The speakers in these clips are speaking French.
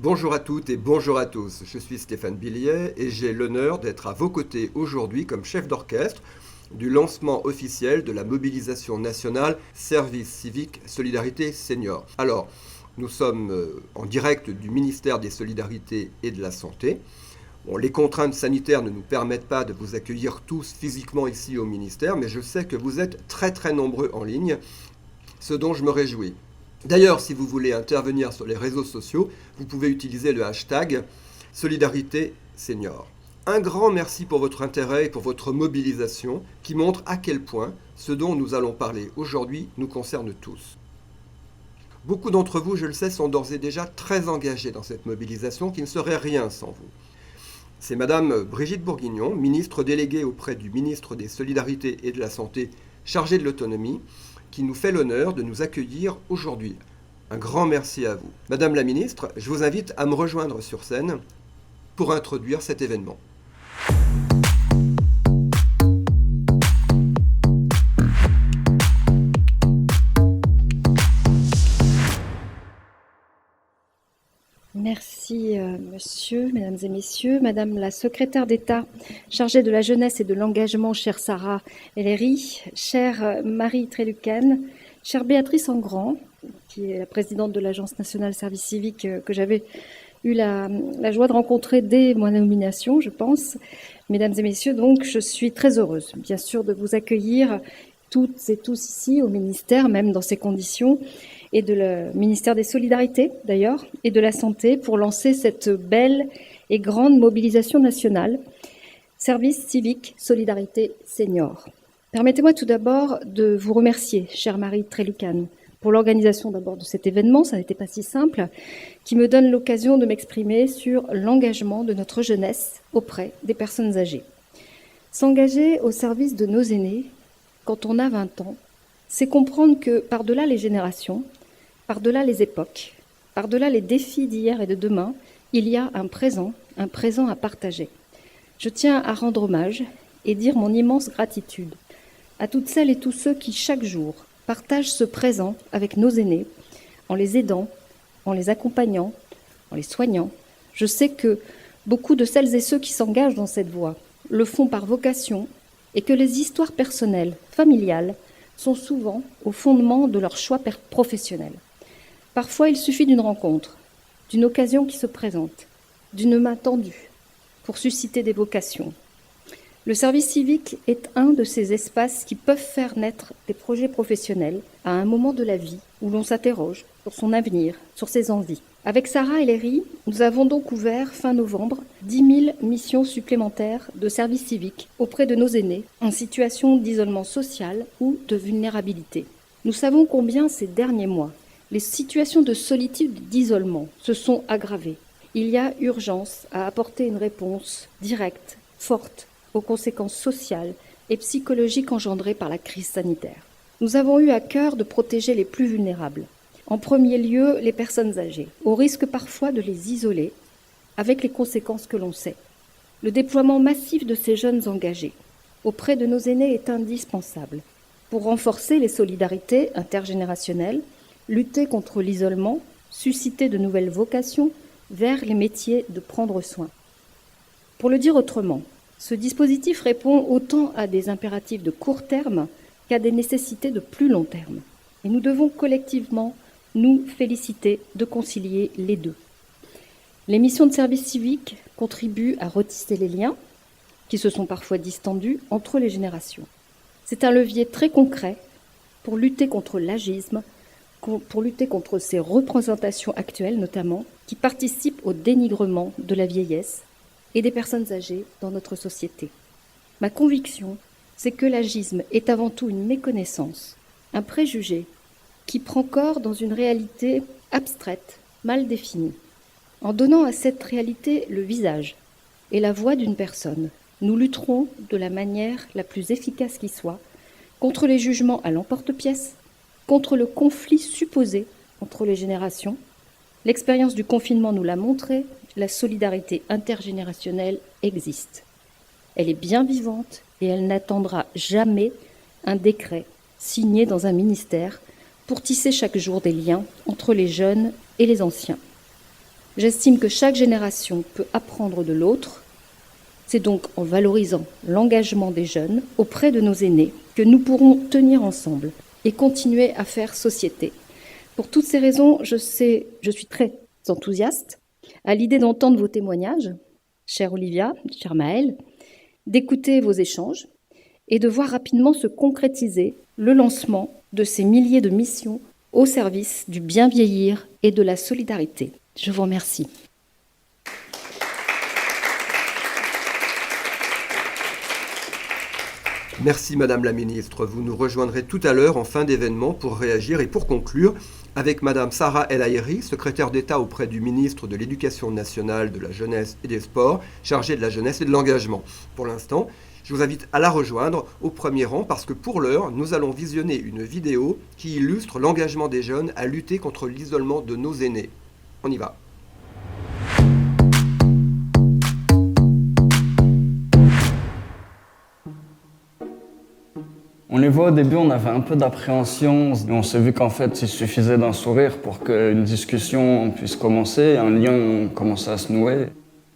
Bonjour à toutes et bonjour à tous, je suis Stéphane Billiet et j'ai l'honneur d'être à vos côtés aujourd'hui comme chef d'orchestre du lancement officiel de la mobilisation nationale Service civique solidarité senior. Alors, nous sommes en direct du ministère des Solidarités et de la Santé. Bon, les contraintes sanitaires ne nous permettent pas de vous accueillir tous physiquement ici au ministère, mais je sais que vous êtes très nombreux en ligne, ce dont je me réjouis. D'ailleurs, si vous voulez intervenir sur les réseaux sociaux, vous pouvez utiliser le hashtag Solidarité Senior. Un grand merci pour votre intérêt et pour votre mobilisation qui montre à quel point ce dont nous allons parler aujourd'hui nous concerne tous. Beaucoup d'entre vous, je le sais, sont d'ores et déjà très engagés dans cette mobilisation qui ne serait rien sans vous. C'est Madame Brigitte Bourguignon, ministre déléguée auprès du ministre des Solidarités et de la Santé, chargée de l'autonomie, qui nous fait l'honneur de nous accueillir aujourd'hui. Un grand merci à vous. Madame la ministre, je vous invite à me rejoindre sur scène pour introduire cet événement. Merci, monsieur, mesdames et messieurs. Madame la secrétaire d'État chargée de la jeunesse et de l'engagement, chère Sarah Ellery, chère Marie Trélucan, chère Béatrice Engrand, qui est la présidente de l'Agence nationale service civique que j'avais eu la joie de rencontrer dès ma nomination, je pense. Mesdames et messieurs, donc, je suis très heureuse, bien sûr, de vous accueillir toutes et tous ici au ministère, même dans ces conditions, et de le ministère des Solidarités, d'ailleurs, et de la Santé, pour lancer cette belle et grande mobilisation nationale, Service civique solidarité senior. Permettez-moi tout d'abord de vous remercier, chère Marie Trélucan, pour l'organisation d'abord de cet événement, ça n'était pas si simple, qui me donne l'occasion de m'exprimer sur l'engagement de notre jeunesse auprès des personnes âgées. S'engager au service de nos aînés, quand on a 20 ans, c'est comprendre que par-delà les générations, par-delà les époques, par-delà les défis d'hier et de demain, il y a un présent à partager. Je tiens à rendre hommage et dire mon immense gratitude à toutes celles et tous ceux qui, chaque jour, partagent ce présent avec nos aînés, en les aidant, en les accompagnant, en les soignant. Je sais que beaucoup de celles et ceux qui s'engagent dans cette voie le font par vocation et que les histoires personnelles, familiales, sont souvent au fondement de leur choix professionnel. Parfois, il suffit d'une rencontre, d'une occasion qui se présente, d'une main tendue pour susciter des vocations. Le service civique est un de ces espaces qui peuvent faire naître des projets professionnels à un moment de la vie où l'on s'interroge sur son avenir, sur ses envies. Avec Sarah Ellery, nous avons donc ouvert fin novembre 10 000 missions supplémentaires de service civique auprès de nos aînés en situation d'isolement social ou de vulnérabilité. Nous savons combien ces derniers mois, les situations de solitude et d'isolement se sont aggravées. Il y a urgence à apporter une réponse directe, forte, aux conséquences sociales et psychologiques engendrées par la crise sanitaire. Nous avons eu à cœur de protéger les plus vulnérables. En premier lieu, les personnes âgées, au risque parfois de les isoler, avec les conséquences que l'on sait. Le déploiement massif de ces jeunes engagés auprès de nos aînés est indispensable pour renforcer les solidarités intergénérationnelles, lutter contre l'isolement, susciter de nouvelles vocations vers les métiers de prendre soin. Pour le dire autrement, ce dispositif répond autant à des impératifs de court terme qu'à des nécessités de plus long terme. Et nous devons collectivement nous féliciter de concilier les deux. Les missions de service civique contribuent à retisser les liens, qui se sont parfois distendus, entre les générations. C'est un levier très concret pour lutter contre l'agisme, pour lutter contre ces représentations actuelles notamment, qui participent au dénigrement de la vieillesse et des personnes âgées dans notre société. Ma conviction, c'est que l'agisme est avant tout une méconnaissance, un préjugé qui prend corps dans une réalité abstraite, mal définie. En donnant à cette réalité le visage et la voix d'une personne, nous lutterons de la manière la plus efficace qui soit contre les jugements à l'emporte-pièce, contre le conflit supposé entre les générations. L'expérience du confinement nous l'a montré, la solidarité intergénérationnelle existe. Elle est bien vivante et elle n'attendra jamais un décret signé dans un ministère pour tisser chaque jour des liens entre les jeunes et les anciens. J'estime que chaque génération peut apprendre de l'autre. C'est donc en valorisant l'engagement des jeunes auprès de nos aînés que nous pourrons tenir ensemble et continuer à faire société. Pour toutes ces raisons, je suis très enthousiaste à l'idée d'entendre vos témoignages, chère Olivia, chère Maëlle, d'écouter vos échanges et de voir rapidement se concrétiser le lancement de ces milliers de missions au service du bien vieillir et de la solidarité. Je vous remercie. Merci Madame la Ministre. Vous nous rejoindrez tout à l'heure en fin d'événement pour réagir et pour conclure avec Madame Sarah El Haïry, secrétaire d'État auprès du ministre de l'Éducation nationale, de la jeunesse et des sports, chargée de la jeunesse et de l'engagement. Pour l'instant, je vous invite à la rejoindre au premier rang parce que pour l'heure, nous allons visionner une vidéo qui illustre l'engagement des jeunes à lutter contre l'isolement de nos aînés. On y va. On les voit au début, on avait un peu d'appréhension. On s'est vu qu'en fait, il suffisait d'un sourire pour qu'une discussion puisse commencer, un lien commence à se nouer.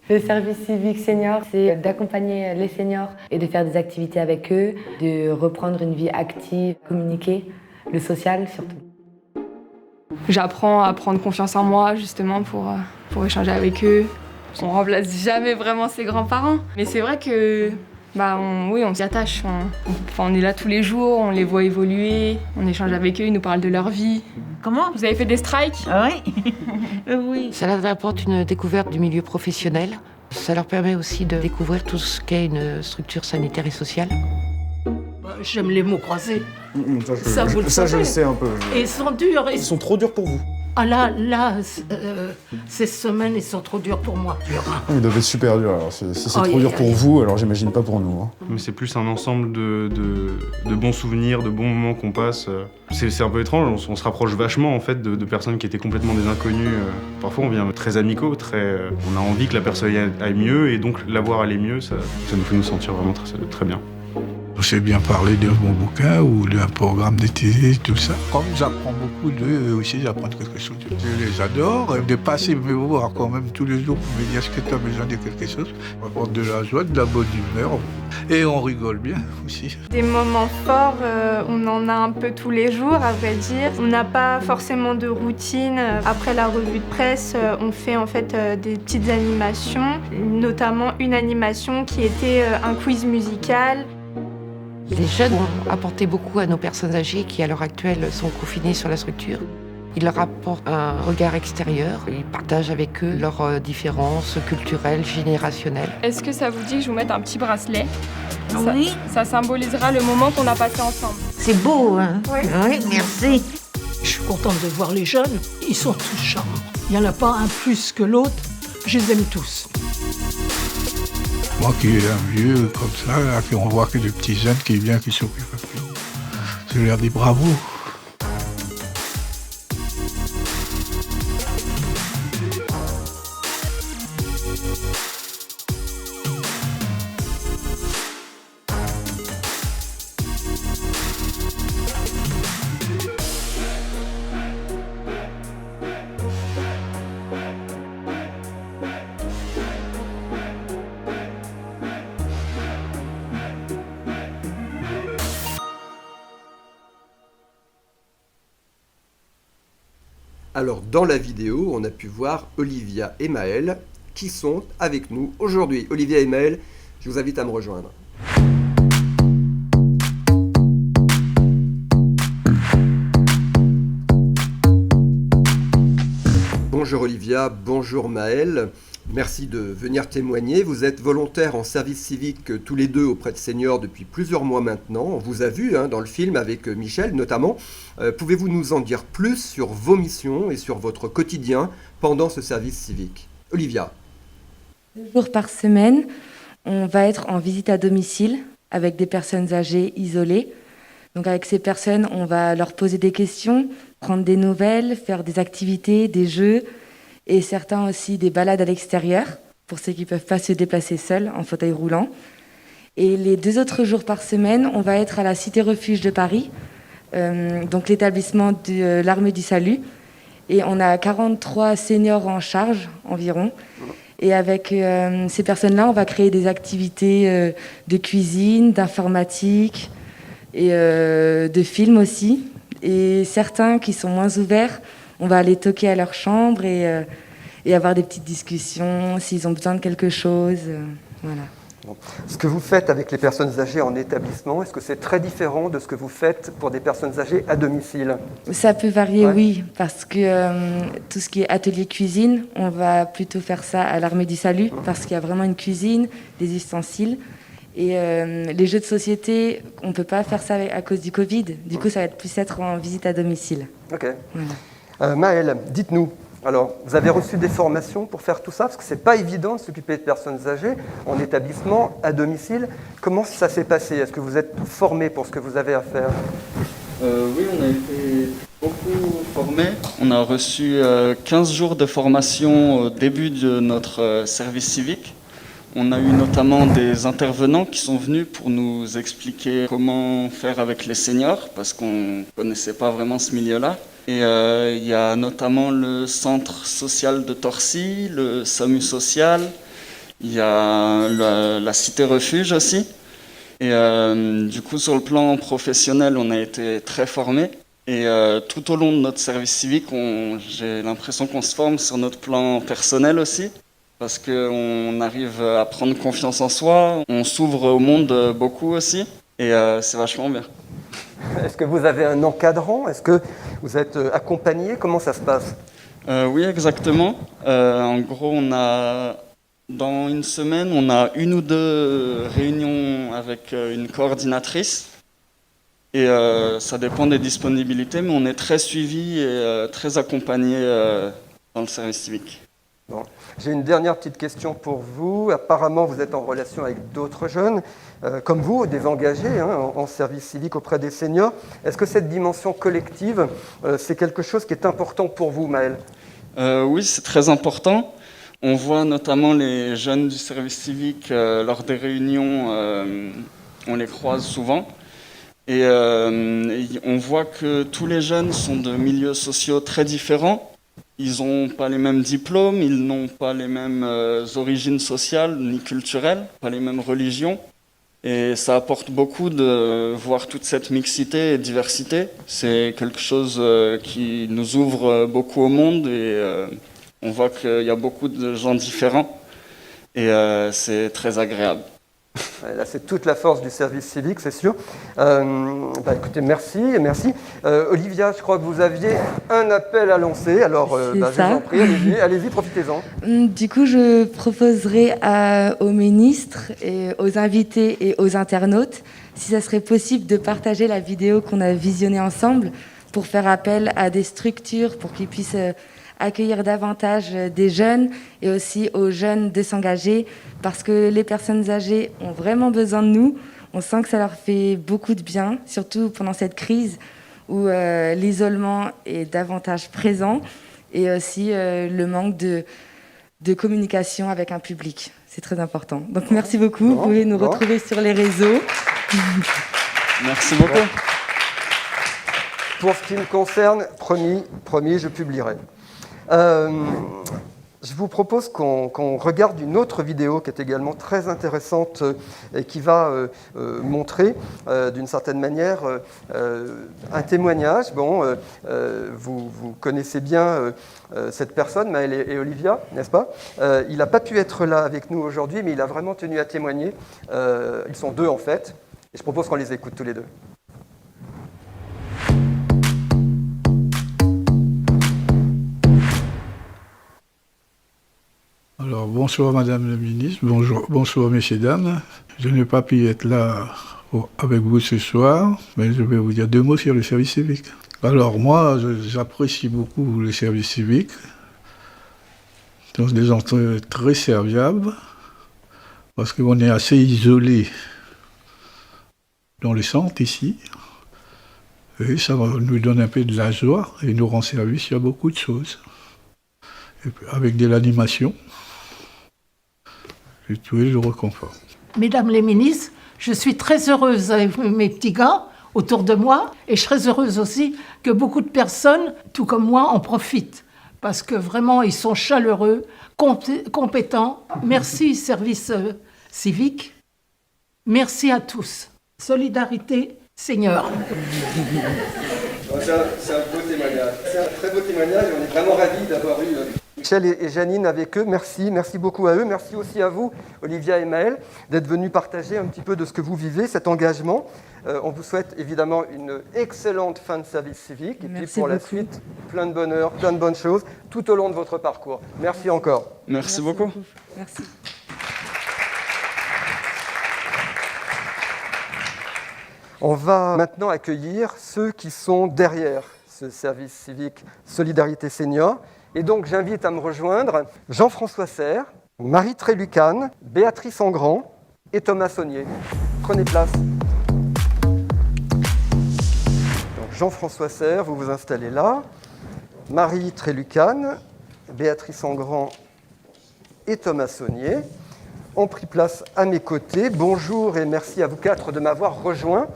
Le service civique senior, c'est d'accompagner les seniors et de faire des activités avec eux, de reprendre une vie active, communiquer, le social surtout. J'apprends à prendre confiance en moi justement pour échanger avec eux. On remplace jamais vraiment ses grands-parents, mais c'est vrai que on s'y attache. On est là tous les jours, on les voit évoluer, on échange avec eux, ils nous parlent de leur vie. Comment ? Vous avez fait des strikes ? Oui. Oui. Ça leur apporte une découverte du milieu professionnel. Ça leur permet aussi de découvrir tout ce qu'est une structure sanitaire et sociale. J'aime les mots croisés. Ça, vous le savez. je le sais un peu. Et ils sont durs. Ils sont trop durs pour vous. Ah là, ces semaines, ils sont trop durs pour moi. Ils doivent être super durs. Alors, si c'est trop dur pour aïe. vous, alors j'imagine pas pour nous. Hein. Mais c'est plus un ensemble de bons souvenirs, de bons moments qu'on passe. C'est un peu étrange, on se rapproche vachement en fait de personnes qui étaient complètement des inconnus. Parfois on vient très amicaux, on a envie que la personne aille mieux et donc la voir aller mieux, ça nous fait nous sentir vraiment très bien. On s'est bien parlé de mon bouquin ou d'un programme de télé, tout ça. Comme j'apprends beaucoup d'eux, aussi j'apprends quelque chose. Je les adore. De passer me voir quand même tous les jours pour me dire est-ce que tu as besoin de quelque chose. On apporte de la joie, de la bonne humeur et on rigole bien aussi. Des moments forts, on en a un peu tous les jours à vrai dire. On n'a pas forcément de routine. Après la revue de presse, on fait en fait des petites animations, notamment une animation qui était un quiz musical. Les jeunes ont apporté beaucoup à nos personnes âgées qui, à l'heure actuelle, sont confinées sur la structure. Ils leur apportent un regard extérieur. Ils partagent avec eux leurs différences culturelles, générationnelles. Est-ce que ça vous dit que je vous mette un petit bracelet ? Oui. Ça symbolisera le moment qu'on a passé ensemble. C'est beau, hein ? Oui. Merci. Je suis contente de voir les jeunes. Ils sont tous charmants. Il n'y en a pas un plus que l'autre. Je les aime tous. Moi qui est un vieux comme ça, là, on voit que des petits jeunes qui viennent, qui s'occupent un peu. Je leur dis bravo. Alors, dans la vidéo, on a pu voir Olivia et Maëlle qui sont avec nous aujourd'hui. Olivia et Maëlle, je vous invite à me rejoindre. Bonjour Olivia, bonjour Maëlle. Merci de venir témoigner. Vous êtes volontaires en service civique tous les deux auprès de seniors depuis plusieurs mois maintenant. On vous a vu dans le film avec Michel notamment. Pouvez-vous nous en dire plus sur vos missions et sur votre quotidien pendant ce service civique ? Olivia. 2 jours par semaine, on va être en visite à domicile avec des personnes âgées isolées. Donc avec ces personnes, on va leur poser des questions, prendre des nouvelles, faire des activités, des jeux, et certains aussi des balades à l'extérieur, pour ceux qui ne peuvent pas se déplacer seuls en fauteuil roulant. Et les 2 autres jours par semaine, on va être à la Cité Refuge de Paris, donc l'établissement de l'Armée du Salut. Et on a 43 seniors en charge environ. Et avec ces personnes-là, on va créer des activités de cuisine, d'informatique et de films aussi. Et certains qui sont moins ouverts, on va aller toquer à leur chambre et avoir des petites discussions s'ils ont besoin de quelque chose. Voilà. Ce que vous faites avec les personnes âgées en établissement, est-ce que c'est très différent de ce que vous faites pour des personnes âgées à domicile? Ça peut varier, oui, parce que tout ce qui est atelier cuisine, on va plutôt faire ça à l'Armée du Salut, parce qu'il y a vraiment une cuisine, des ustensiles. Et les jeux de société, on ne peut pas faire ça à cause du Covid. Du coup, ça va être plus être en visite à domicile. Ok. Voilà. Maëlle, dites-nous. Alors, vous avez reçu des formations pour faire tout ça? Parce que ce n'est pas évident de s'occuper de personnes âgées en établissement, à domicile. Comment ça s'est passé? Est-ce que vous êtes formé pour ce que vous avez à faire? Oui, on a été beaucoup formés. On a reçu 15 jours de formation au début de notre service civique. On a eu notamment des intervenants qui sont venus pour nous expliquer comment faire avec les seniors, parce qu'on ne connaissait pas vraiment ce milieu-là. Et il y a notamment le centre social de Torcy, le SAMU social, il y a la cité refuge aussi. Et du coup, sur le plan professionnel, on a été très formés. Et tout au long de notre service civique, j'ai l'impression qu'on se forme sur notre plan personnel aussi, parce qu'on arrive à prendre confiance en soi, on s'ouvre au monde beaucoup aussi, et c'est vachement bien. Est-ce que vous avez un encadrant? Est-ce que vous êtes accompagné? Comment ça se passe? Oui, exactement. En gros, dans une semaine, on a 1 ou 2 réunions avec une coordinatrice. Et ça dépend des disponibilités, mais on est très suivi et très accompagné dans le service civique. Bon. J'ai une dernière petite question pour vous. Apparemment, vous êtes en relation avec d'autres jeunes, comme vous, des engagés en service civique auprès des seniors. Est-ce que cette dimension collective, c'est quelque chose qui est important pour vous, Maëlle? Oui, c'est très important. On voit notamment les jeunes du service civique lors des réunions, on les croise souvent. Et on voit que tous les jeunes sont de milieux sociaux très différents. Ils n'ont pas les mêmes diplômes, ils n'ont pas les mêmes origines sociales ni culturelles, pas les mêmes religions. Et ça apporte beaucoup de voir toute cette mixité et diversité. C'est quelque chose qui nous ouvre beaucoup au monde et on voit qu'il y a beaucoup de gens différents et c'est très agréable. Là, c'est toute la force du service civique, c'est sûr. Écoutez, merci. Olivia, je crois que vous aviez un appel à lancer. Alors, je vous en prie, allez-y, profitez-en. Du coup, je proposerai aux ministres, et aux invités et aux internautes, si ça serait possible de partager la vidéo qu'on a visionnée ensemble pour faire appel à des structures pour qu'ils puissent accueillir davantage des jeunes et aussi aux jeunes de s'engager parce que les personnes âgées ont vraiment besoin de nous. On sent que ça leur fait beaucoup de bien, surtout pendant cette crise où l'isolement est davantage présent et aussi le manque de communication avec un public. C'est très important. Donc merci beaucoup. Vous pouvez nous retrouver sur les réseaux. Merci beaucoup. Pour ce qui me concerne, promis, je publierai. Je vous propose qu'on regarde une autre vidéo qui est également très intéressante et qui va montrer d'une certaine manière un témoignage. Bon, vous connaissez bien cette personne, Maëlle et Olivia, n'est-ce pas? Il n'a pas pu être là avec nous aujourd'hui, mais il a vraiment tenu à témoigner. Ils sont 2 en fait, et je propose qu'on les écoute tous les 2. Alors, bonsoir Madame la Ministre, bonsoir Messieurs, Dames. Je n'ai pas pu être là avec vous ce soir, mais je vais vous dire 2 mots sur le service civique. Alors moi, j'apprécie beaucoup le service civique. Ce sont des gens très serviables, parce qu'on est assez isolé dans le centre ici. Et ça nous donne un peu de la joie et nous rend service sur beaucoup de choses. Et puis, avec de l'animation. J'ai trouvé le réconfort. Mesdames les ministres, je suis très heureuse avec mes petits gars autour de moi. Et je serais heureuse aussi que beaucoup de personnes, tout comme moi, en profitent. Parce que vraiment, ils sont chaleureux, compétents. Merci, service civique. Merci à tous. Solidarité, Seigneur. C'est un beau témoignage. C'est un très beau témoignage et on est vraiment ravis d'avoir eu Michel et Janine avec eux. Merci beaucoup à eux. Merci aussi à vous, Olivia et Maëlle, d'être venus partager un petit peu de ce que vous vivez, cet engagement. On vous souhaite évidemment une excellente fin de service civique et puis pour la suite, plein de bonheur, plein de bonnes choses tout au long de votre parcours. Merci encore. Merci beaucoup. Merci. On va maintenant accueillir ceux qui sont derrière ce service civique Solidarité Senior. Et donc j'invite à me rejoindre Jean-François Serre, Marie Trélucane, Béatrice Engrand et Thomas Saunier. Prenez place. Donc Jean-François Serre, vous vous installez là. Marie Trélucane, Béatrice Engrand et Thomas Saunier ont pris place à mes côtés. Bonjour et merci à vous quatre de m'avoir rejoint.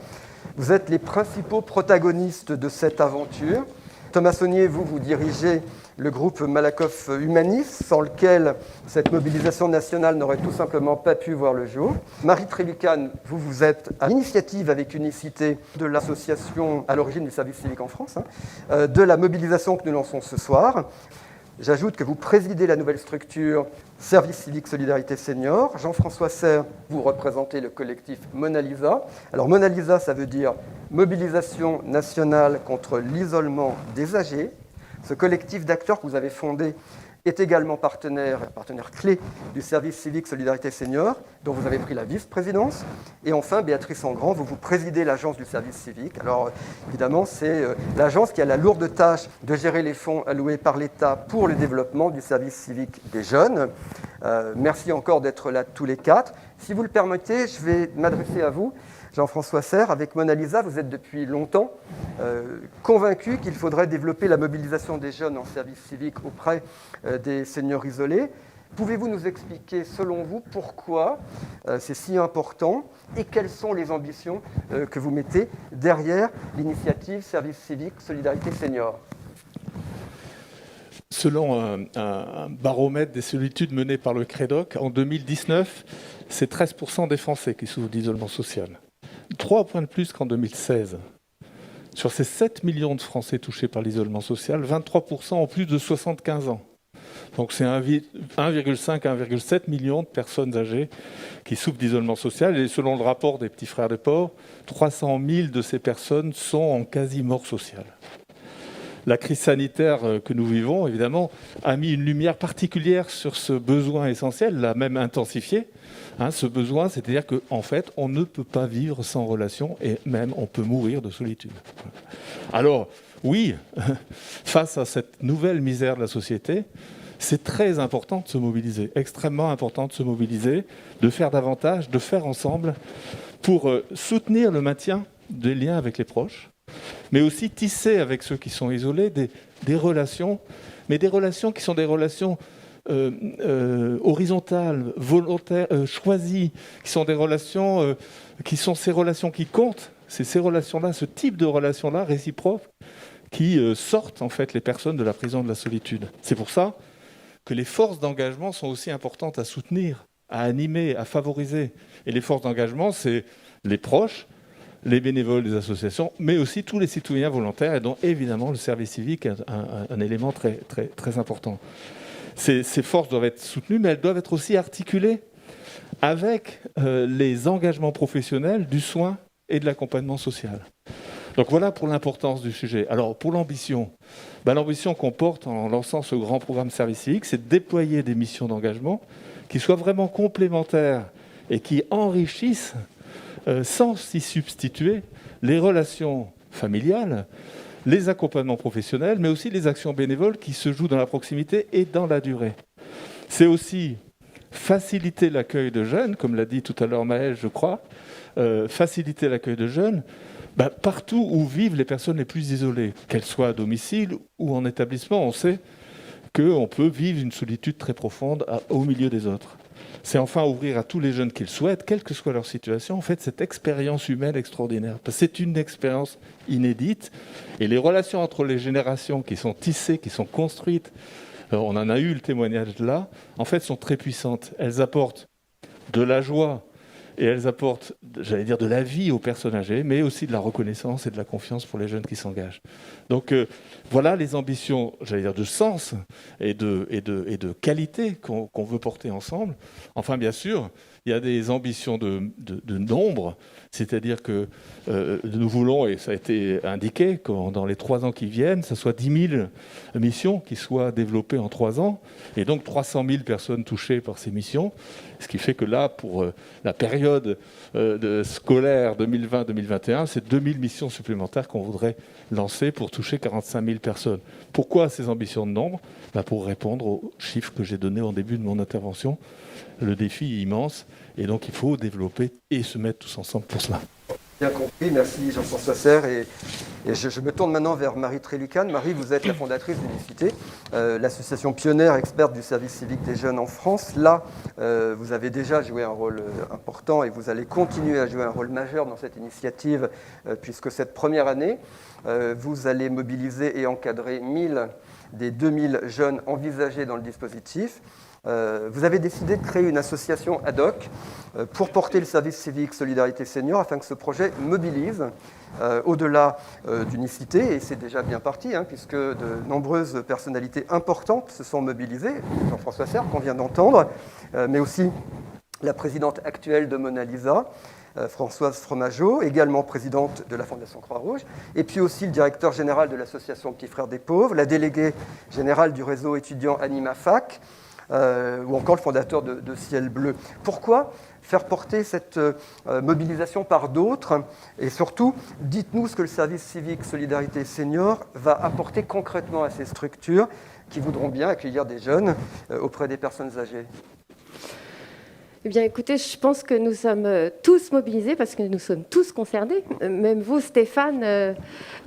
Vous êtes les principaux protagonistes de cette aventure. Thomas Saunier, vous dirigez le groupe Malakoff Humanis, sans lequel cette mobilisation nationale n'aurait tout simplement pas pu voir le jour. Marie Trélucane, vous êtes à l'initiative avec Unicité de l'association à l'origine du service civique en France, de la mobilisation que nous lançons ce soir. J'ajoute que vous présidez la nouvelle structure Service civique Solidarité Senior. Jean-François Serre, vous représentez le collectif Mona Lisa. Alors Mona Lisa, ça veut dire Mobilisation nationale contre l'isolement des âgés. Ce collectif d'acteurs que vous avez fondé est également partenaire clé du service civique Solidarité Senior, dont vous avez pris la vice-présidence. Et enfin, Béatrice Engrand, vous présidez l'agence du service civique. Alors, évidemment, c'est l'agence qui a la lourde tâche de gérer les fonds alloués par l'État pour le développement du service civique des jeunes. Merci encore d'être là tous les quatre. Si vous le permettez, je vais m'adresser à vous. Jean-François Serre, avec Mona Lisa, vous êtes depuis longtemps convaincu qu'il faudrait développer la mobilisation des jeunes en service civique auprès des seniors isolés. Pouvez-vous nous expliquer, selon vous, pourquoi c'est si important et quelles sont les ambitions que vous mettez derrière l'initiative Service civique Solidarité Senior ? Selon un baromètre des solitudes mené par le CREDOC, en 2019, c'est 13% des Français qui souffrent d'isolement social. 3 points de plus qu'en 2016. Sur ces 7 millions de Français touchés par l'isolement social, 23% ont plus de 75 ans. Donc c'est 1,5-1,7 million de personnes âgées qui souffrent d'isolement social. Et selon le rapport des Petits Frères des Pauvres, 300 000 de ces personnes sont en quasi-mort sociale. La crise sanitaire que nous vivons, évidemment, a mis une lumière particulière sur ce besoin essentiel, l'a même intensifié. Ce besoin, c'est-à-dire qu'en fait, on ne peut pas vivre sans relation et même on peut mourir de solitude. Alors, oui, face à cette nouvelle misère de la société, c'est très important de se mobiliser, extrêmement important de se mobiliser, de faire davantage, de faire ensemble pour soutenir le maintien des liens avec les proches, mais aussi tisser avec ceux qui sont isolés des relations, mais des relations qui sont des relations horizontales, volontaires, choisies, qui sont des relations qui sont ces relations qui comptent. C'est ces relations-là, ce type de relations-là réciproques, qui sortent en fait les personnes de la prison de la solitude. C'est pour ça que les forces d'engagement sont aussi importantes à soutenir, à animer, à favoriser. Et les forces d'engagement, c'est les proches, les bénévoles des associations, mais aussi tous les citoyens volontaires, et dont évidemment le service civique est un élément très, très, très important. Ces forces doivent être soutenues, mais elles doivent être aussi articulées avec les engagements professionnels du soin et de l'accompagnement social. Donc voilà pour l'importance du sujet. Alors pour l'ambition, l'ambition qu'on porte en lançant ce grand programme service civique, c'est de déployer des missions d'engagement qui soient vraiment complémentaires et qui enrichissent sans s'y substituer les relations familiales, les accompagnements professionnels, mais aussi les actions bénévoles qui se jouent dans la proximité et dans la durée. C'est aussi faciliter l'accueil de jeunes, comme l'a dit tout à l'heure Maëlle, je crois, faciliter l'accueil de jeunes partout où vivent les personnes les plus isolées, qu'elles soient à domicile ou en établissement. On sait qu'on peut vivre une solitude très profonde au milieu des autres. c'est enfin ouvrir à tous les jeunes qui le souhaitent, quelle que soit leur situation, en fait, cette expérience humaine extraordinaire. Parce que c'est une expérience inédite, et les relations entre les générations qui sont tissées, qui sont construites, on en a eu le témoignage là, en fait, sont très puissantes. Elles apportent de la joie, et elles apportent, j'allais dire, de la vie aux personnes âgées, mais aussi de la reconnaissance et de la confiance pour les jeunes qui s'engagent. Donc voilà les ambitions, j'allais dire, de sens et de qualité qu'on veut porter ensemble. Enfin, bien sûr, il y a des ambitions de nombre, c'est-à-dire que nous voulons, et ça a été indiqué, que dans les 3 ans qui viennent, ce soit 10 000 missions qui soient développées en 3 ans, et donc 300 000 personnes touchées par ces missions, ce qui fait que là, pour la période scolaire 2020-2021, c'est 2000 missions supplémentaires qu'on voudrait lancer pour toucher 45 000 personnes. Pourquoi ces ambitions de nombre ? Pour répondre aux chiffres que j'ai donnés en début de mon intervention. Le défi est immense, et donc il faut développer et se mettre tous ensemble pour cela. Bien compris, merci Jean-François Serre. Et je me tourne maintenant vers Marie Trélucane. Marie, vous êtes la fondatrice d'Unicité, l'association pionnière experte du service civique des jeunes en France. Là, vous avez déjà joué un rôle important et vous allez continuer à jouer un rôle majeur dans cette initiative, puisque cette première année, vous allez mobiliser et encadrer 1000 des 2000 jeunes envisagés dans le dispositif. Vous avez décidé de créer une association ad hoc pour porter le service civique Solidarité Senior afin que ce projet mobilise au-delà d'Unicité, et c'est déjà bien parti, puisque de nombreuses personnalités importantes se sont mobilisées, Jean-François Serre qu'on vient d'entendre, mais aussi la présidente actuelle de Mona Lisa, Françoise Fromageau, également présidente de la Fondation Croix-Rouge, et puis aussi le directeur général de l'association Petits Frères des Pauvres, la déléguée générale du réseau étudiant AnimaFac, ou encore le fondateur de Ciel Bleu. Pourquoi faire porter cette mobilisation par d'autres ? Et surtout, dites-nous ce que le service civique Solidarité Senior va apporter concrètement à ces structures qui voudront bien accueillir des jeunes auprès des personnes âgées. Eh bien, écoutez, je pense que nous sommes tous mobilisés parce que nous sommes tous concernés. Même vous, Stéphane,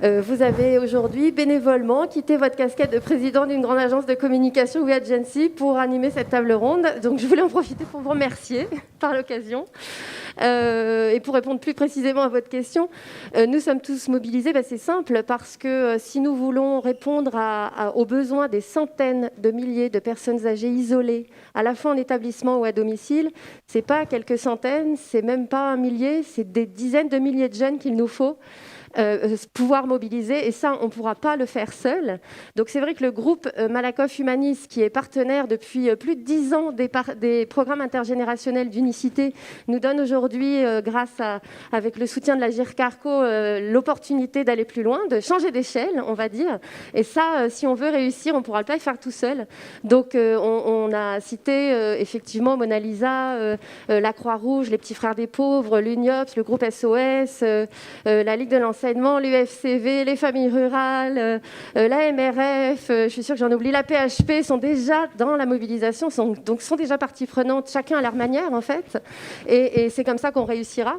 vous avez aujourd'hui bénévolement quitté votre casquette de président d'une grande agence de communication We Agency pour animer cette table ronde. Donc, je voulais en profiter pour vous remercier par l'occasion. Et pour répondre plus précisément à votre question, nous sommes tous mobilisés. C'est simple, parce que si nous voulons répondre aux besoins des centaines de milliers de personnes âgées isolées, à la fois en établissement ou à domicile, c'est pas quelques centaines, c'est même pas un millier, c'est des dizaines de milliers de jeunes qu'il nous faut pouvoir mobiliser, et ça, on ne pourra pas le faire seul. Donc c'est vrai que le groupe Malakoff Humanis, qui est partenaire depuis plus de 10 ans des programmes intergénérationnels d'Unicité, nous donne aujourd'hui, avec le soutien de la GIRCARCO, l'opportunité d'aller plus loin, de changer d'échelle, on va dire. Et ça, si on veut réussir, on ne pourra pas le faire tout seul. Donc on a cité effectivement Mona Lisa, la Croix-Rouge, les Petits Frères des Pauvres, l'UNIOPS, le groupe SOS, la Ligue de l'enseignement, l'UFCV, les familles rurales, la MRF, je suis sûre que j'en oublie, la PHP, sont déjà dans la mobilisation, sont déjà partie prenante, chacun à leur manière en fait, et c'est comme ça qu'on réussira.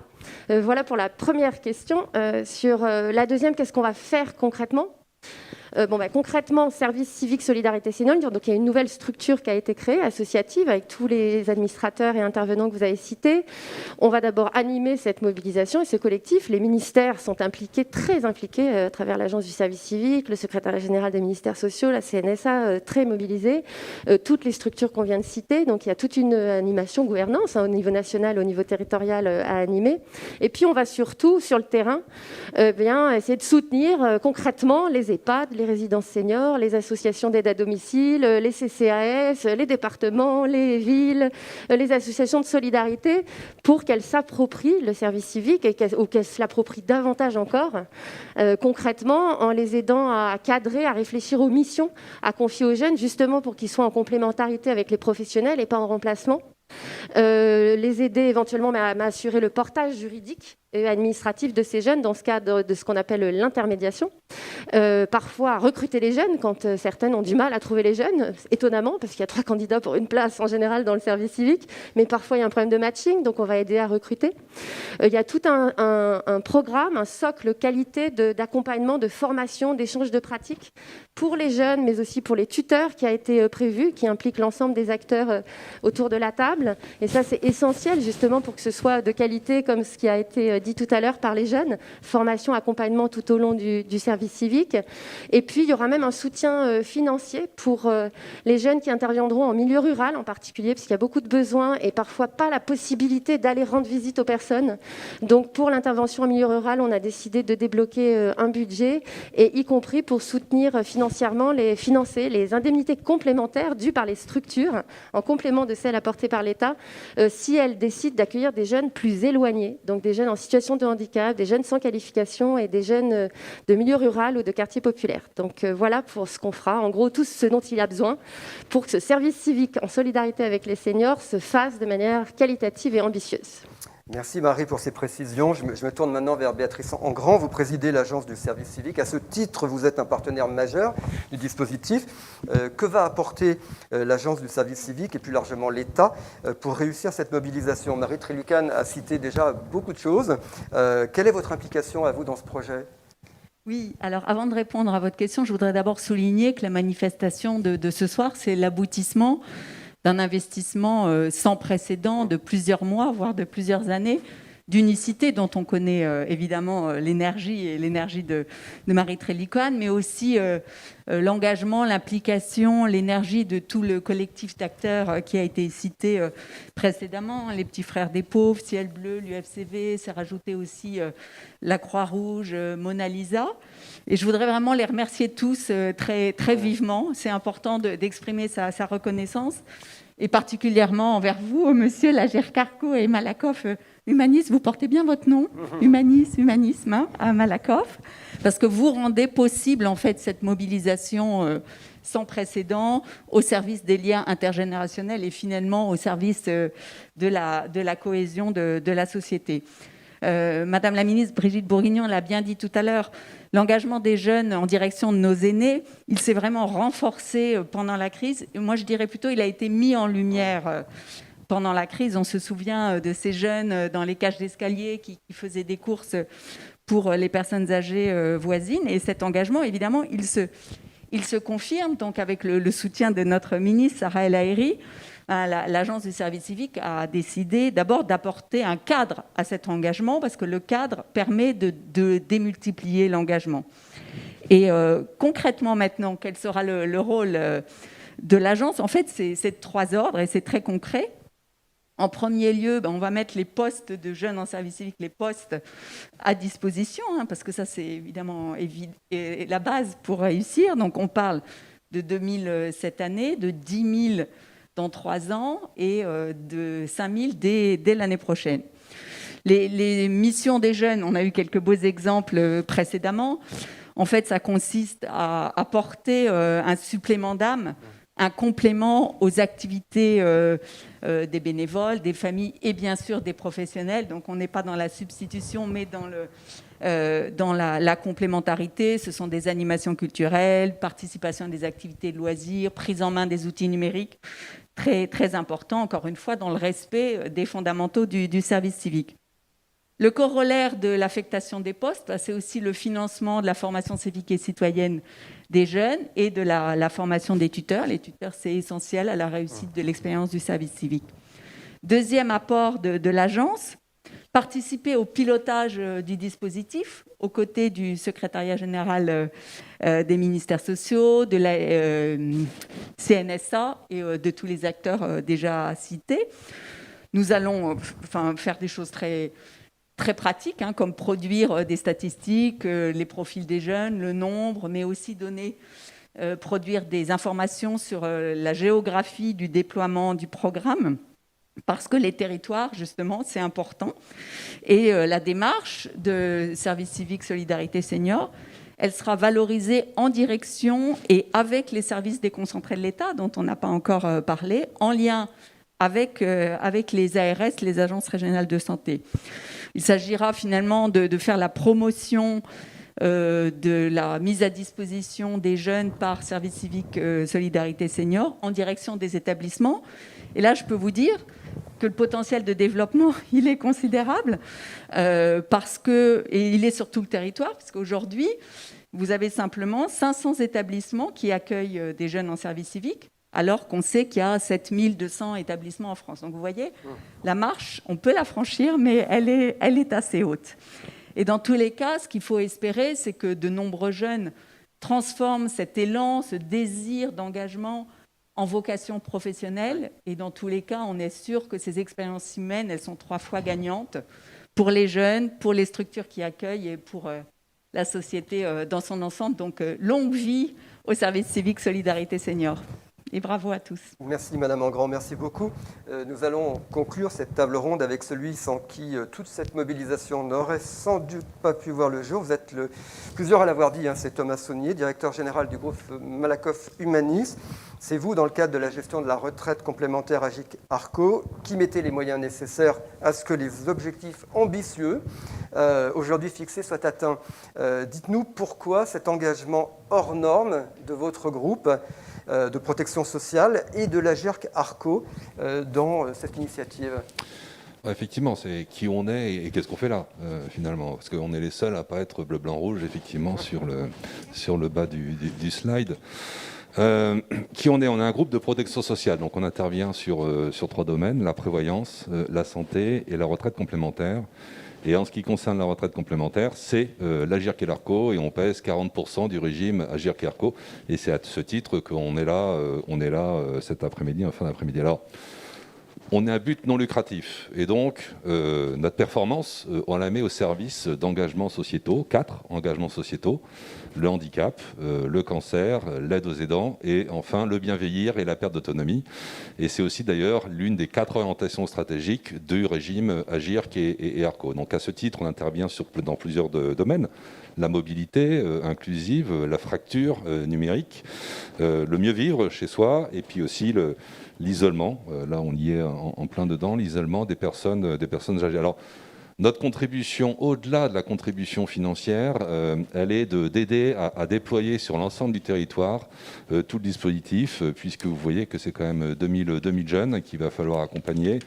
Voilà pour la première question. Sur la deuxième, qu'est-ce qu'on va faire concrètement ? Concrètement, Service civique Solidarité Senior, donc il y a une nouvelle structure qui a été créée, associative, avec tous les administrateurs et intervenants que vous avez cités. On va d'abord animer cette mobilisation et ce collectif. Les ministères sont impliqués, très impliqués, à travers l'Agence du service civique, le secrétariat général des ministères sociaux, la CNSA, très mobilisés, toutes les structures qu'on vient de citer. Donc il y a toute une animation gouvernance au niveau national, au niveau territorial à animer. Et puis on va surtout, sur le terrain, essayer de soutenir concrètement les EHPAD, les résidences seniors, les associations d'aide à domicile, les CCAS, les départements, les villes, les associations de solidarité, pour qu'elles s'approprient le service civique ou qu'elles se l'approprient davantage encore, concrètement, en les aidant à cadrer, à réfléchir aux missions à confier aux jeunes, justement pour qu'ils soient en complémentarité avec les professionnels et pas en remplacement. Les aider éventuellement à assurer le portage juridique et administratif de ces jeunes dans ce cadre de ce qu'on appelle l'intermédiation. Parfois recruter les jeunes quand certaines ont du mal à trouver les jeunes, étonnamment, parce qu'il y a 3 candidats pour une place en général dans le service civique, mais parfois il y a un problème de matching, donc on va aider à recruter. Il y a tout un programme, un socle qualité d'accompagnement, de formation, d'échange de pratiques pour les jeunes, mais aussi pour les tuteurs qui a été prévu, qui implique l'ensemble des acteurs autour de la table. Et ça, c'est essentiel justement pour que ce soit de qualité, comme ce qui a été dit tout à l'heure par les jeunes, formation, accompagnement tout au long du service civique. Et puis, il y aura même un soutien financier pour les jeunes qui interviendront en milieu rural en particulier, parce qu'il y a beaucoup de besoins et parfois pas la possibilité d'aller rendre visite aux personnes. Donc, pour l'intervention en milieu rural, on a décidé de débloquer un budget, et y compris pour soutenir financièrement, financer les indemnités complémentaires dues par les structures, en complément de celles apportées par l'État, si elles décident d'accueillir des jeunes plus éloignés, donc des jeunes en situation de handicap, des jeunes sans qualification et des jeunes de milieu rural ou de quartier populaire. Donc voilà pour ce qu'on fera, en gros tout ce dont il a besoin pour que ce service civique en solidarité avec les seniors se fasse de manière qualitative et ambitieuse. Merci Marie pour ces précisions. Je me tourne maintenant vers Béatrice Engrand. Vous présidez l'Agence du service civique. À ce titre, vous êtes un partenaire majeur du dispositif. Que va apporter l'Agence du service civique et plus largement l'État pour réussir cette mobilisation? Marie Trélucane a cité déjà beaucoup de choses. Quelle est votre implication à vous dans ce projet? Oui, alors avant de répondre à votre question, je voudrais d'abord souligner que la manifestation de ce soir, c'est l'aboutissement d'un investissement sans précédent de plusieurs mois, voire de plusieurs années, d'unicité dont on connaît évidemment l'énergie et l'énergie de Marie Trélucane, mais aussi l'engagement, l'implication, l'énergie de tout le collectif d'acteurs qui a été cité précédemment, les Petits Frères des Pauvres, Ciel Bleu, l'UFCV, s'est rajouté aussi la Croix-Rouge, Mona Lisa. Et je voudrais vraiment les remercier tous très, très vivement. C'est important d'exprimer sa reconnaissance, et particulièrement envers vous, monsieur Lagercarco et Malakoff. Humanis, vous portez bien votre nom, humanisme, hein, à Malakoff, parce que vous rendez possible en fait cette mobilisation sans précédent au service des liens intergénérationnels et finalement au service de la cohésion de la société. Madame la ministre Brigitte Bourguignon l'a bien dit tout à l'heure, l'engagement des jeunes en direction de nos aînés, il s'est vraiment renforcé pendant la crise. Moi, je dirais plutôt il a été mis en lumière pendant la crise. On se souvient de ces jeunes dans les cages d'escalier qui faisaient des courses pour les personnes âgées voisines. Et cet engagement, évidemment, il se confirme donc avec le soutien de notre ministre Sarah El Haïry. L'Agence du service civique a décidé d'abord d'apporter un cadre à cet engagement, parce que le cadre permet de démultiplier l'engagement. Et concrètement maintenant, quel sera le rôle de l'agence? En fait, c'est de 3 ordres et c'est très concret. En premier lieu, on va mettre les postes de jeunes en service civique, les postes à disposition, hein, parce que ça, c'est évidemment la base pour réussir. Donc, on parle de 2000 cette année, de 10 000 dans 3 ans et de 5 000 dès l'année prochaine. Les missions des jeunes, on a eu quelques beaux exemples précédemment. En fait, ça consiste à apporter un supplément d'âme, un complément aux activités des bénévoles, des familles et bien sûr des professionnels. Donc on n'est pas dans la substitution, mais dans la complémentarité. Ce sont des animations culturelles, participation à des activités de loisirs, prise en main des outils numériques, très, très important, encore une fois, dans le respect des fondamentaux du service civique. Le corollaire de l'affectation des postes, c'est aussi le financement de la formation civique et citoyenne des jeunes et de la formation des tuteurs. Les tuteurs, c'est essentiel à la réussite de l'expérience du service civique. Deuxième apport de l'agence, participer au pilotage du dispositif aux côtés du secrétariat général des ministères sociaux, de la CNSA et de tous les acteurs déjà cités. Nous allons faire des choses très pratiques, hein, comme produire des statistiques, les profils des jeunes, le nombre, mais aussi produire des informations sur la géographie du déploiement du programme, parce que les territoires, justement, c'est important. Et la démarche de Service civique Solidarité Senior, elle sera valorisée en direction et avec les services déconcentrés de l'État, dont on n'a pas encore parlé, en lien avec les ARS, les agences régionales de santé. Il s'agira finalement de faire la promotion de la mise à disposition des jeunes par Service civique Solidarité Senior en direction des établissements. Et là, je peux vous dire que le potentiel de développement, il est considérable et il est sur tout le territoire, parce qu'aujourd'hui, vous avez simplement 500 établissements qui accueillent des jeunes en service civique, alors qu'on sait qu'il y a 7200 établissements en France. Donc vous voyez, la marche, on peut la franchir, mais elle est assez haute. Et dans tous les cas, ce qu'il faut espérer, c'est que de nombreux jeunes transforment cet élan, ce désir d'engagement en vocation professionnelle. Et dans tous les cas, on est sûr que ces expériences humaines, elles sont 3 fois gagnantes pour les jeunes, pour les structures qui accueillent et pour la société dans son ensemble. Donc, longue vie au service civique Solidarité Senior. Et bravo à tous. Merci Madame Engrand, merci beaucoup. Nous allons conclure cette table ronde avec celui sans qui toute cette mobilisation n'aurait sans doute pas pu voir le jour. Vous êtes plusieurs à l'avoir dit, c'est Thomas Saunier, directeur général du groupe Malakoff Humanis. C'est vous, dans le cadre de la gestion de la retraite complémentaire Agirc-Arrco, qui mettez les moyens nécessaires à ce que les objectifs ambitieux aujourd'hui fixés soient atteints. Dites-nous pourquoi cet engagement hors norme de votre groupe de protection sociale et de l'Agirc-Arrco dans cette initiative. Effectivement, c'est qui on est et qu'est-ce qu'on fait là, finalement. Parce qu'on est les seuls à ne pas être bleu, blanc, rouge, effectivement, sur le bas du slide. Qui on est? On est un groupe de protection sociale, donc on intervient sur 3 domaines, la prévoyance, la santé et la retraite complémentaire. Et en ce qui concerne la retraite complémentaire, c'est l'Agirc-Arrco et on pèse 40% du régime Agirc-Arrco. Et c'est à ce titre qu'on est là, cet après-midi, en fin d'après-midi. Alors, on est à but non lucratif et donc notre performance, on la met au service d'engagements sociétaux, 4 engagements sociétaux, le handicap, le cancer, l'aide aux aidants et enfin le bien vieillir et la perte d'autonomie. Et c'est aussi d'ailleurs l'une des 4 orientations stratégiques du régime Agirc et Arrco. Donc à ce titre, on intervient dans plusieurs domaines. La mobilité inclusive, la fracture numérique, le mieux vivre chez soi et puis aussi l'isolement. Là, on y est en plein dedans, l'isolement des personnes âgées. Alors, notre contribution, au-delà de la contribution financière, elle est d'aider à déployer sur l'ensemble du territoire tout le dispositif, puisque vous voyez que c'est quand même 2000 jeunes qu'il va falloir accompagner.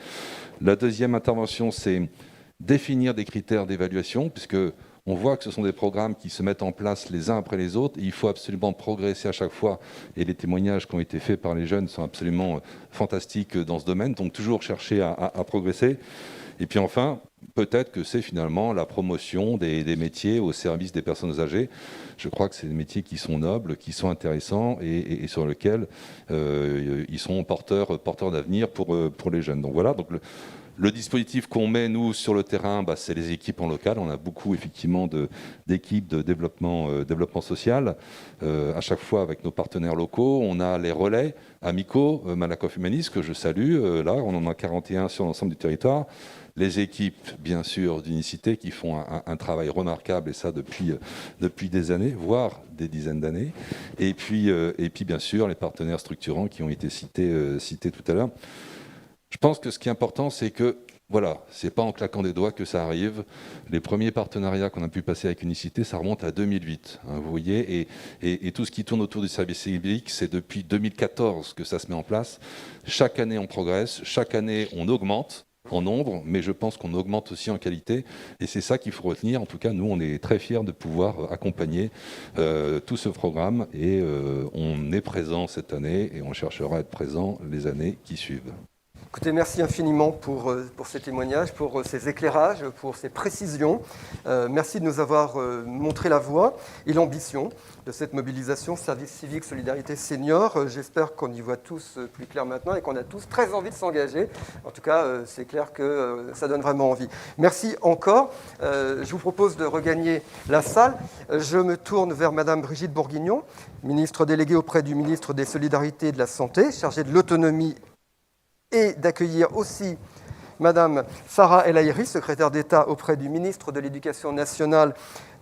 La deuxième intervention, c'est définir des critères d'évaluation, puisque on voit que ce sont des programmes qui se mettent en place les uns après les autres. Il faut absolument progresser à chaque fois. Et les témoignages qui ont été faits par les jeunes sont absolument fantastiques dans ce domaine. Donc toujours chercher à progresser. Et puis enfin, peut-être que c'est finalement la promotion des métiers au service des personnes âgées. Je crois que c'est des métiers qui sont nobles, qui sont intéressants et sur lesquels ils sont porteurs d'avenir pour les jeunes. Donc voilà. Donc le dispositif qu'on met, nous, sur le terrain, c'est les équipes en local. On a beaucoup, effectivement, d'équipes de développement social, à chaque fois avec nos partenaires locaux. On a les relais amicaux, Malakoff Humanis, que je salue. Là, on en a 41 sur l'ensemble du territoire. Les équipes, bien sûr, d'unicité qui font un travail remarquable, et ça depuis des années, voire des dizaines d'années. Et puis, bien sûr, les partenaires structurants qui ont été cités tout à l'heure. Je pense que ce qui est important, c'est que, voilà, c'est pas en claquant des doigts que ça arrive. Les premiers partenariats qu'on a pu passer avec Unicité, ça remonte à 2008, vous voyez, et tout ce qui tourne autour du service civique, c'est depuis 2014 que ça se met en place. Chaque année, on progresse, chaque année, on augmente en nombre, mais je pense qu'on augmente aussi en qualité, et c'est ça qu'il faut retenir. En tout cas, nous, on est très fiers de pouvoir accompagner tout ce programme, et on est présent cette année, et on cherchera à être présent les années qui suivent. Écoutez, merci infiniment pour ces témoignages, pour ces éclairages, pour ces précisions. Merci de nous avoir montré la voie et l'ambition de cette mobilisation Service civique Solidarité Senior. J'espère qu'on y voit tous plus clair maintenant et qu'on a tous très envie de s'engager. En tout cas, c'est clair que ça donne vraiment envie. Merci encore. Je vous propose de regagner la salle. Je me tourne vers Madame Brigitte Bourguignon, ministre déléguée auprès du ministre des Solidarités et de la Santé, chargée de l'autonomie et d'accueillir aussi Madame Sarah El Haïry, secrétaire d'État auprès du ministre de l'Éducation nationale,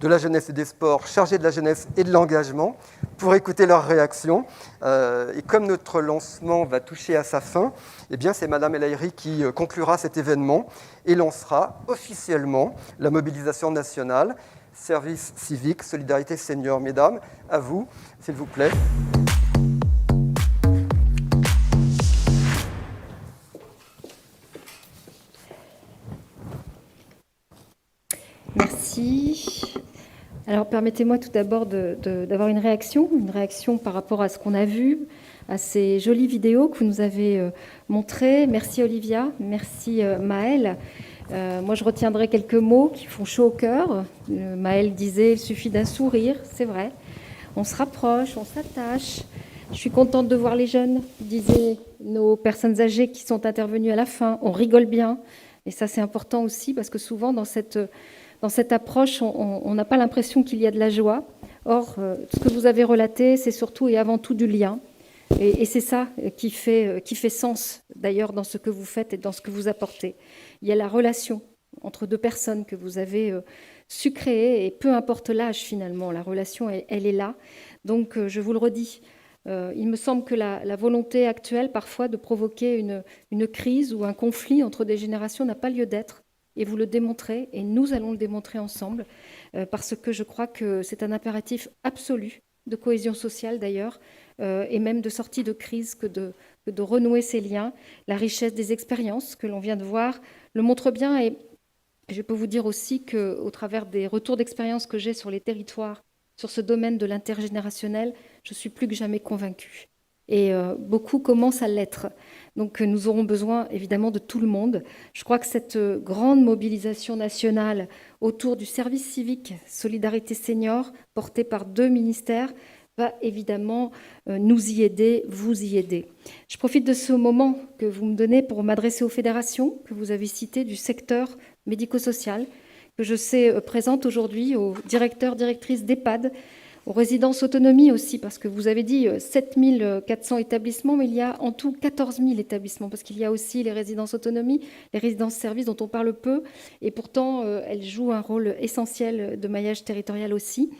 de la jeunesse et des sports, chargée de la jeunesse et de l'engagement, pour écouter leurs réactions. Et comme notre lancement va toucher à sa fin, eh bien c'est Madame El Haïry qui conclura cet événement et lancera officiellement la mobilisation nationale, service civique, solidarité senior. Mesdames, à vous, s'il vous plaît. Merci. Alors permettez-moi tout d'abord d'avoir une réaction par rapport à ce qu'on a vu, à ces jolies vidéos que vous nous avez montrées. Merci Olivia, merci Maëlle. Moi je retiendrai quelques mots qui font chaud au cœur. Maëlle disait, il suffit d'un sourire, c'est vrai. On se rapproche, on s'attache. Je suis contente de voir les jeunes, disaient nos personnes âgées qui sont intervenues à la fin. On rigole bien. Et ça c'est important aussi parce que souvent dans cette approche, on n'a pas l'impression qu'il y a de la joie. Or, ce que vous avez relaté, c'est surtout et avant tout du lien. Et c'est ça qui fait sens, d'ailleurs, dans ce que vous faites et dans ce que vous apportez. Il y a la relation entre deux personnes que vous avez su créer, et peu importe l'âge, finalement, la relation, elle est là. Donc, je vous le redis, il me semble que la volonté actuelle, parfois, de provoquer une crise ou un conflit entre des générations n'a pas lieu d'être. Et vous le démontrez, et nous allons le démontrer ensemble, parce que je crois que c'est un impératif absolu de cohésion sociale d'ailleurs, et même de sortie de crise que de renouer ces liens. La richesse des expériences que l'on vient de voir le montre bien, et je peux vous dire aussi qu'au travers des retours d'expérience que j'ai sur les territoires, sur ce domaine de l'intergénérationnel, je suis plus que jamais convaincue. Et beaucoup commencent à l'être. Donc nous aurons besoin évidemment de tout le monde. Je crois que cette grande mobilisation nationale autour du service civique Solidarité Senior, portée par 2 ministères, va évidemment nous y aider, vous y aider. Je profite de ce moment que vous me donnez pour m'adresser aux fédérations que vous avez citées du secteur médico-social, que je sais présente aujourd'hui, aux directeurs, directrices d'EHPAD, aux résidences autonomie aussi, parce que vous avez dit 7400 établissements, mais il y a en tout 14 000 établissements, parce qu'il y a aussi les résidences autonomie, les résidences services dont on parle peu, et pourtant elles jouent un rôle essentiel de maillage territorial aussi,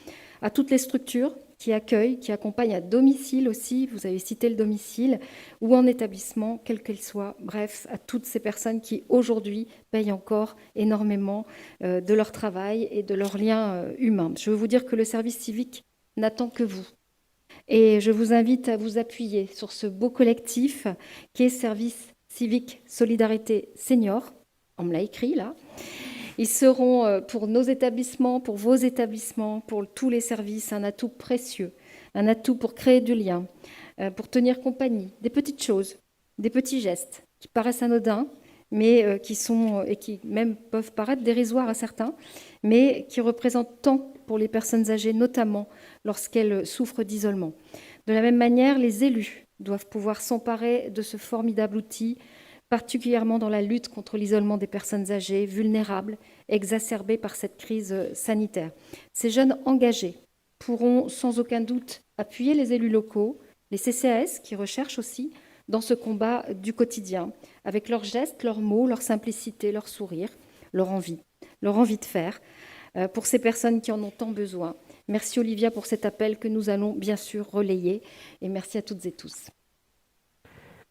à toutes les structures qui accueillent, qui accompagnent à domicile aussi, vous avez cité le domicile, ou en établissement, quel qu'elle soit, bref, à toutes ces personnes qui aujourd'hui payent encore énormément de leur travail et de leurs liens humains. Je veux vous dire que le service civique n'attend que vous. Et je vous invite à vous appuyer sur ce beau collectif qui est Service Civique Solidarité Senior. On me l'a écrit là. Ils seront pour nos établissements, pour vos établissements, pour tous les services, un atout précieux, un atout pour créer du lien, pour tenir compagnie, des petites choses, des petits gestes qui paraissent anodins, mais qui sont, et qui même peuvent paraître dérisoires à certains, mais qui représentent tant pour les personnes âgées, notamment lorsqu'elles souffrent d'isolement. De la même manière, les élus doivent pouvoir s'emparer de ce formidable outil, particulièrement dans la lutte contre l'isolement des personnes âgées, vulnérables, exacerbées par cette crise sanitaire. Ces jeunes engagés pourront sans aucun doute appuyer les élus locaux, les CCAS qui recherchent aussi dans ce combat du quotidien, avec leurs gestes, leurs mots, leur simplicité, leur sourire, leur envie de faire, pour ces personnes qui en ont tant besoin. Merci Olivia pour cet appel que nous allons bien sûr relayer, et merci à toutes et tous.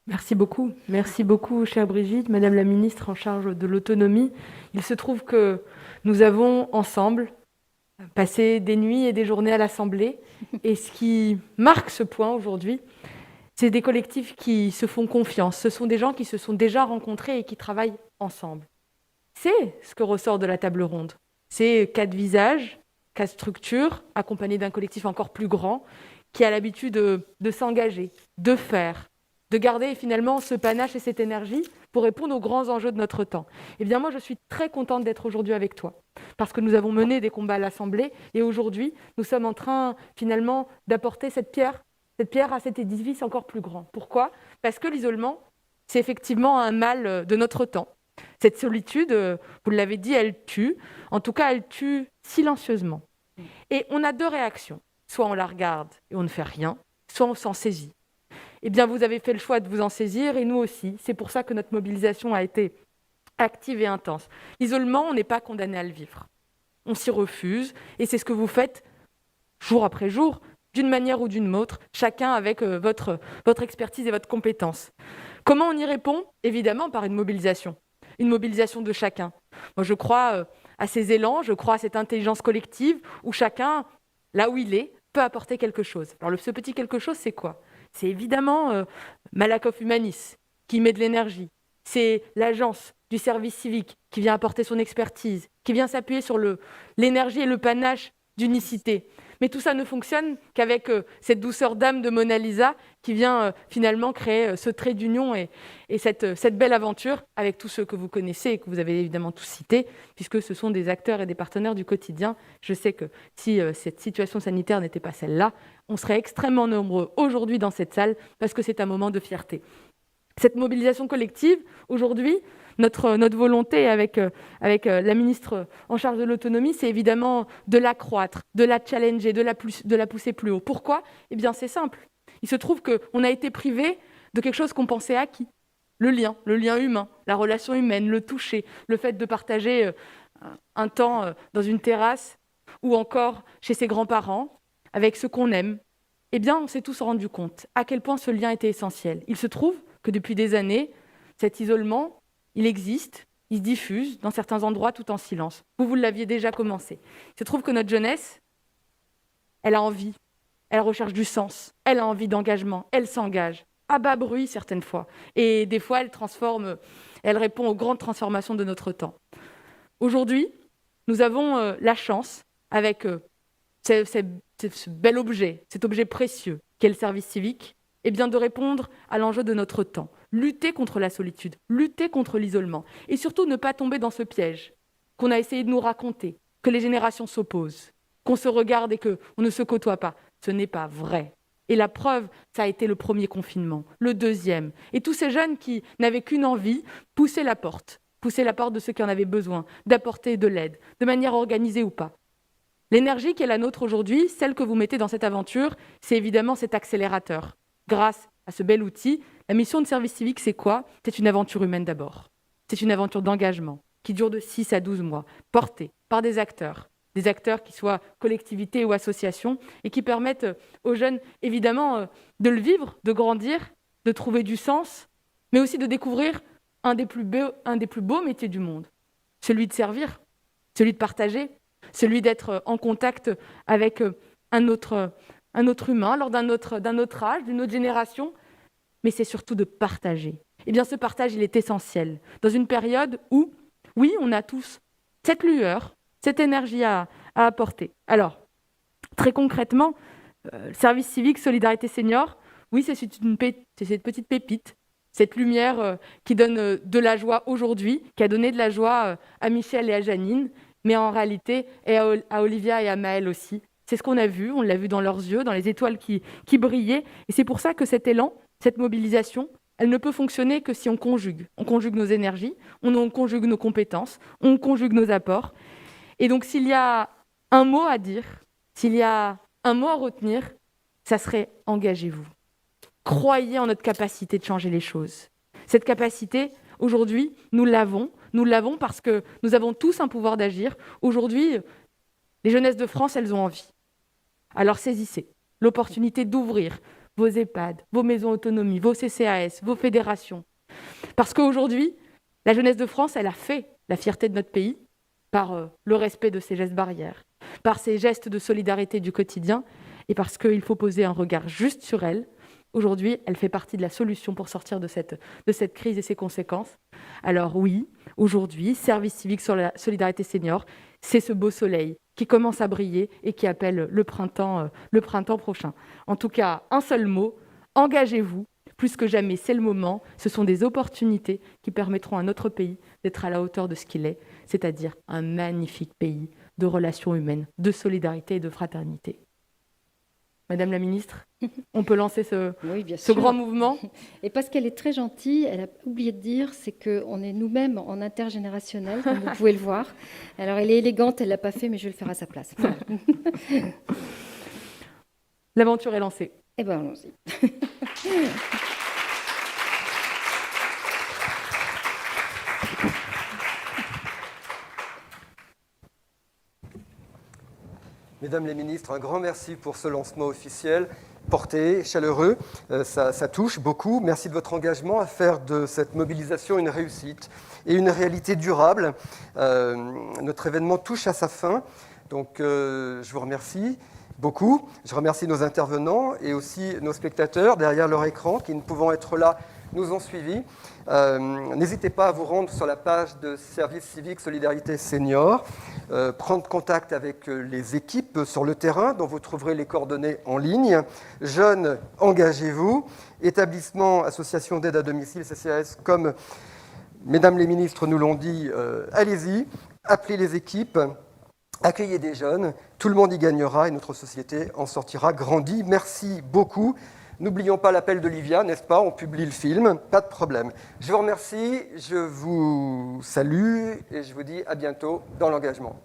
Merci beaucoup chère Brigitte, Madame la ministre en charge de l'autonomie. Il se trouve que nous avons ensemble passé des nuits et des journées à l'Assemblée, et ce qui marque ce point aujourd'hui, c'est des collectifs qui se font confiance. Ce sont des gens qui se sont déjà rencontrés et qui travaillent ensemble. C'est ce que ressort de la table ronde. C'est 4 visages, 4 structures, accompagnés d'un collectif encore plus grand, qui a l'habitude de s'engager, de faire, de garder finalement ce panache et cette énergie pour répondre aux grands enjeux de notre temps. Eh bien moi, je suis très contente d'être aujourd'hui avec toi, parce que nous avons mené des combats à l'Assemblée, et aujourd'hui, nous sommes en train finalement d'apporter cette pierre à cet édifice encore plus grand. Pourquoi ? Parce que l'isolement, c'est effectivement un mal de notre temps. Cette solitude, vous l'avez dit, elle tue. En tout cas, elle tue silencieusement. Et on a 2 réactions. Soit on la regarde et on ne fait rien, soit on s'en saisit. Eh bien, vous avez fait le choix de vous en saisir, et nous aussi. C'est pour ça que notre mobilisation a été active et intense. L'isolement, on n'est pas condamné à le vivre. On s'y refuse, et c'est ce que vous faites jour après jour, d'une manière ou d'une autre, chacun avec votre expertise et votre compétence. Comment on y répond ? Évidemment par une mobilisation de chacun. Moi, je crois à ces élans, je crois à cette intelligence collective où chacun, là où il est, peut apporter quelque chose. Alors ce petit quelque chose, c'est quoi ? C'est évidemment Malakoff Humanis qui met de l'énergie. C'est l'agence du service civique qui vient apporter son expertise, qui vient s'appuyer sur l'énergie et le panache d'unicité. Mais tout ça ne fonctionne qu'avec cette douceur d'âme de Mona Lisa qui vient finalement créer ce trait d'union et cette belle aventure avec tous ceux que vous connaissez et que vous avez évidemment tous cités, puisque ce sont des acteurs et des partenaires du quotidien. Je sais que si cette situation sanitaire n'était pas celle-là, on serait extrêmement nombreux aujourd'hui dans cette salle parce que c'est un moment de fierté. Cette mobilisation collective, aujourd'hui, notre volonté avec la ministre en charge de l'autonomie, c'est évidemment de l'accroître, de la challenger, de la pousser plus haut. Pourquoi ? Eh bien, c'est simple. Il se trouve qu'on a été privé de quelque chose qu'on pensait acquis. Le lien humain, la relation humaine, le toucher, le fait de partager un temps dans une terrasse ou encore chez ses grands-parents, avec ceux qu'on aime. Eh bien, on s'est tous rendu compte à quel point ce lien était essentiel. Il se trouve que depuis des années, cet isolement, il existe, il se diffuse dans certains endroits tout en silence. Vous l'aviez déjà commencé. Il se trouve que notre jeunesse, elle a envie, elle recherche du sens, elle a envie d'engagement, elle s'engage, à bas bruit certaines fois. Et des fois, elle répond aux grandes transformations de notre temps. Aujourd'hui, nous avons la chance, avec ce bel objet, cet objet précieux qu'est le service civique, eh bien de répondre à l'enjeu de notre temps. Lutter contre la solitude, lutter contre l'isolement et surtout ne pas tomber dans ce piège qu'on a essayé de nous raconter, que les générations s'opposent, qu'on se regarde et qu'on ne se côtoie pas. Ce n'est pas vrai. Et la preuve, ça a été le premier confinement, le deuxième. Et tous ces jeunes qui n'avaient qu'une envie, pousser la porte de ceux qui en avaient besoin, d'apporter de l'aide, de manière organisée ou pas. L'énergie qui est la nôtre aujourd'hui, celle que vous mettez dans cette aventure, c'est évidemment cet accélérateur. Grâce à ce bel outil, la mission de service civique, c'est quoi ? C'est une aventure humaine d'abord. C'est une aventure d'engagement qui dure de 6 à 12 mois, portée par des acteurs qui soient collectivités ou associations, et qui permettent aux jeunes, évidemment, de le vivre, de grandir, de trouver du sens, mais aussi de découvrir un des plus beaux métiers du monde, celui de servir, celui de partager, celui d'être en contact avec un autre humain, lors d'un autre âge, d'une autre génération, mais c'est surtout de partager. Eh bien, ce partage, il est essentiel. Dans une période où, oui, on a tous cette lueur, cette énergie à apporter. Alors, très concrètement, le service civique Solidarité Senior, oui, c'est cette petite pépite, cette lumière qui donne de la joie aujourd'hui, qui a donné de la joie à Michel et à Janine, mais en réalité, et à Olivia et à Maëlle aussi. C'est ce qu'on a vu, on l'a vu dans leurs yeux, dans les étoiles qui brillaient. Et c'est pour ça que cet élan, cette mobilisation, elle ne peut fonctionner que si on conjugue. On conjugue nos énergies, on conjugue nos compétences, on conjugue nos apports. Et donc, s'il y a un mot à dire, s'il y a un mot à retenir, ça serait « engagez-vous ». Croyez en notre capacité de changer les choses. Cette capacité, aujourd'hui, nous l'avons parce que nous avons tous un pouvoir d'agir. Aujourd'hui, les jeunesses de France, elles ont envie. Alors saisissez l'opportunité d'ouvrir vos EHPAD, vos maisons autonomie, vos CCAS, vos fédérations. Parce qu'aujourd'hui, la jeunesse de France, elle a fait la fierté de notre pays par le respect de ses gestes barrières, par ses gestes de solidarité du quotidien et parce qu'il faut poser un regard juste sur elle. Aujourd'hui, elle fait partie de la solution pour sortir de cette crise et ses conséquences. Alors oui, aujourd'hui, Service civique sur la solidarité senior, c'est ce beau soleil qui commence à briller et qui appelle le printemps prochain. En tout cas, un seul mot, engagez-vous. Plus que jamais, c'est le moment. Ce sont des opportunités qui permettront à notre pays d'être à la hauteur de ce qu'il est, c'est-à-dire un magnifique pays de relations humaines, de solidarité et de fraternité. Madame la ministre, on peut lancer ce grand mouvement. Et parce qu'elle est très gentille, elle a oublié de dire, c'est qu'on est nous-mêmes en intergénérationnel, comme vous pouvez le voir. Alors elle est élégante, elle ne l'a pas fait, mais je vais le faire à sa place. Voilà. L'aventure est lancée. Eh bien, allons-y. Mesdames les ministres, un grand merci pour ce lancement officiel, porté, chaleureux. Ça touche beaucoup. Merci de votre engagement à faire de cette mobilisation une réussite et une réalité durable. Notre événement touche à sa fin, donc je vous remercie beaucoup. Je remercie nos intervenants et aussi nos spectateurs derrière leur écran qui, ne pouvant être là, nous ont suivis. N'hésitez pas à vous rendre sur la page de Service Civique Solidarité Senior, prendre contact avec les équipes sur le terrain dont vous trouverez les coordonnées en ligne. Jeunes, engagez-vous. Établissements, associations d'aide à domicile, CCAS, comme mesdames les ministres nous l'ont dit, allez-y, appelez les équipes, accueillez des jeunes, tout le monde y gagnera et notre société en sortira grandie. Merci beaucoup. N'oublions pas l'appel de Livia, n'est-ce pas? On publie le film, pas de problème. Je vous remercie, je vous salue et je vous dis à bientôt dans l'engagement.